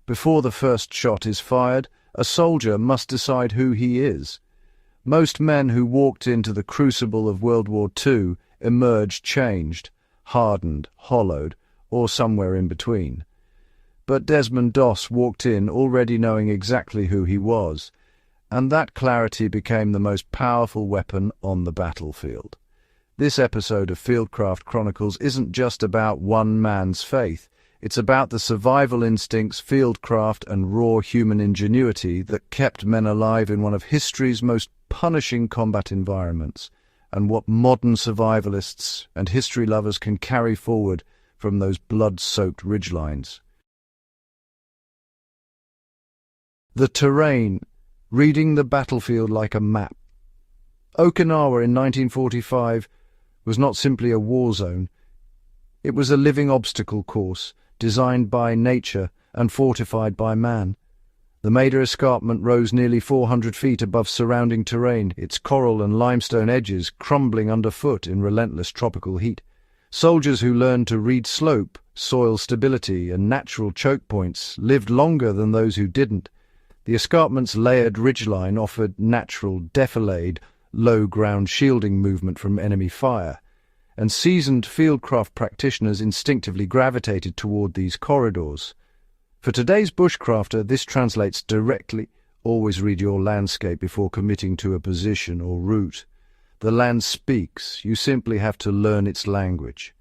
Before the first shot is fired, a soldier must decide who he is. Most men who walked into the crucible of World War II emerged changed, hardened, hollowed, or somewhere in between. But Desmond Doss walked in already knowing exactly who he was, and that clarity became the most powerful weapon on the battlefield. This episode of Fieldcraft Chronicles isn't just about one man's faith. It's about the survival instincts, fieldcraft, and raw human ingenuity that kept men alive in one of history's most punishing combat environments, and what modern survivalists and history lovers can carry forward from those blood-soaked ridgelines. The terrain, reading the battlefield like a map. Okinawa in 1945 was not simply a war zone. It was a living obstacle course, designed by nature and fortified by man. The Maida Escarpment rose nearly 400 feet above surrounding terrain, its coral and limestone edges crumbling underfoot in relentless tropical heat. Soldiers who learned to read slope, soil stability, and natural choke points lived longer than those who didn't. The escarpment's layered ridgeline offered natural, defilade, low-ground shielding movement from enemy fire, and seasoned fieldcraft practitioners instinctively gravitated toward these corridors. For today's bushcrafter, this translates directly: always read your landscape before committing to a position or route. The land speaks, you simply have to learn its language.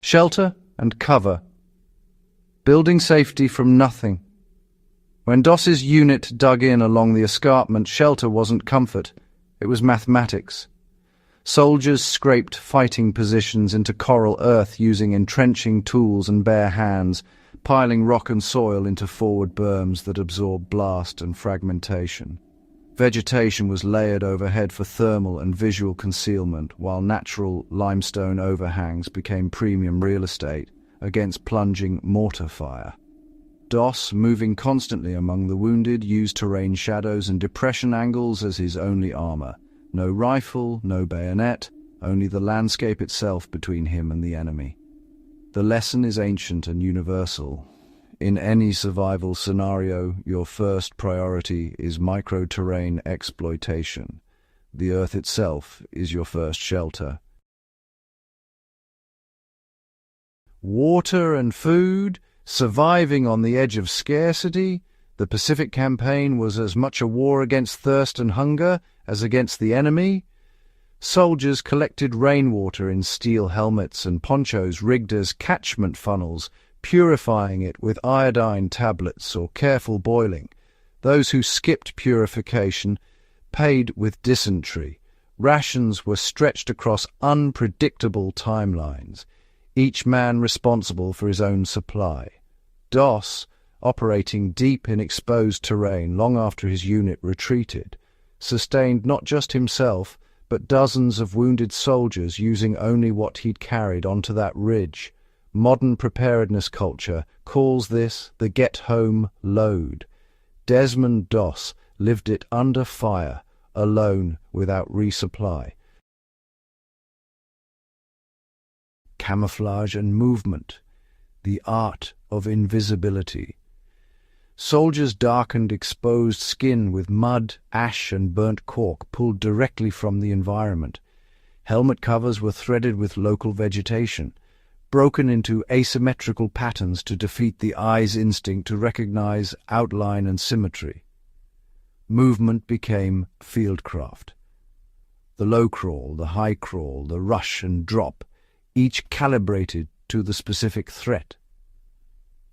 Shelter and cover. Building safety from nothing. When Doss's unit dug in along the escarpment, shelter wasn't comfort, it was mathematics. Soldiers scraped fighting positions into coral earth using entrenching tools and bare hands, piling rock and soil into forward berms that absorbed blast and fragmentation. Vegetation was layered overhead for thermal and visual concealment, while natural limestone overhangs became premium real estate against plunging mortar fire. Doss, moving constantly among the wounded, used terrain shadows and depression angles as his only armor. No rifle, no bayonet, only the landscape itself between him and the enemy. The lesson is ancient and universal. In any survival scenario, your first priority is micro-terrain exploitation. The earth itself is your first shelter. Water and food, surviving on the edge of scarcity. The Pacific Campaign was as much a war against thirst and hunger as against the enemy. Soldiers collected rainwater in steel helmets and ponchos rigged as catchment funnels, purifying it with iodine tablets or careful boiling. Those who skipped purification paid with dysentery. Rations were stretched across unpredictable timelines, each man responsible for his own supply. Doss, operating deep in exposed terrain long after his unit retreated, sustained not just himself, but dozens of wounded soldiers using only what he'd carried onto that ridge. Modern preparedness culture calls this the get-home load. Desmond Doss lived it under fire, alone, without resupply. Camouflage and movement, the art of invisibility. Soldiers darkened exposed skin with mud, ash, and burnt cork pulled directly from the environment. Helmet covers were threaded with local vegetation, broken into asymmetrical patterns to defeat the eye's instinct to recognize outline and symmetry. Movement became fieldcraft. The low crawl, the high crawl, the rush and drop, each calibrated to the specific threat.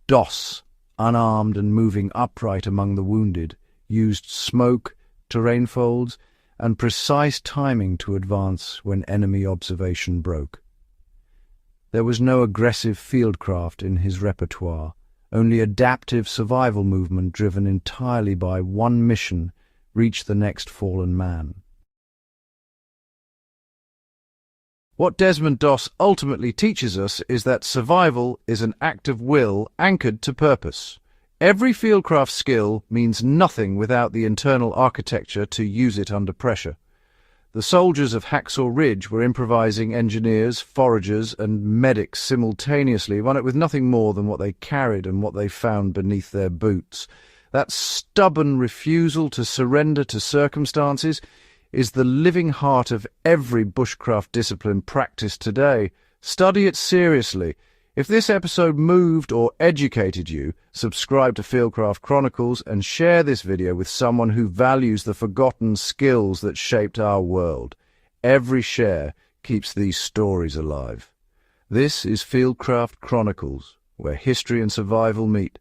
Doss, unarmed and moving upright among the wounded, used smoke, terrain folds, and precise timing to advance when enemy observation broke. There was no aggressive fieldcraft in his repertoire, only adaptive survival movement driven entirely by one mission: reach the next fallen man. What Desmond Doss ultimately teaches us is that survival is an act of will anchored to purpose. Every fieldcraft skill means nothing without the internal architecture to use it under pressure. The soldiers of Hacksaw Ridge were improvising engineers, foragers, and medics simultaneously, with nothing more than what they carried and what they found beneath their boots. That stubborn refusal to surrender to circumstances is the living heart of every bushcraft discipline practiced today. Study it seriously. If this episode moved or educated you, subscribe to Fieldcraft Chronicles and share this video with someone who values the forgotten skills that shaped our world. Every share keeps these stories alive. This is Fieldcraft Chronicles, where history and survival meet.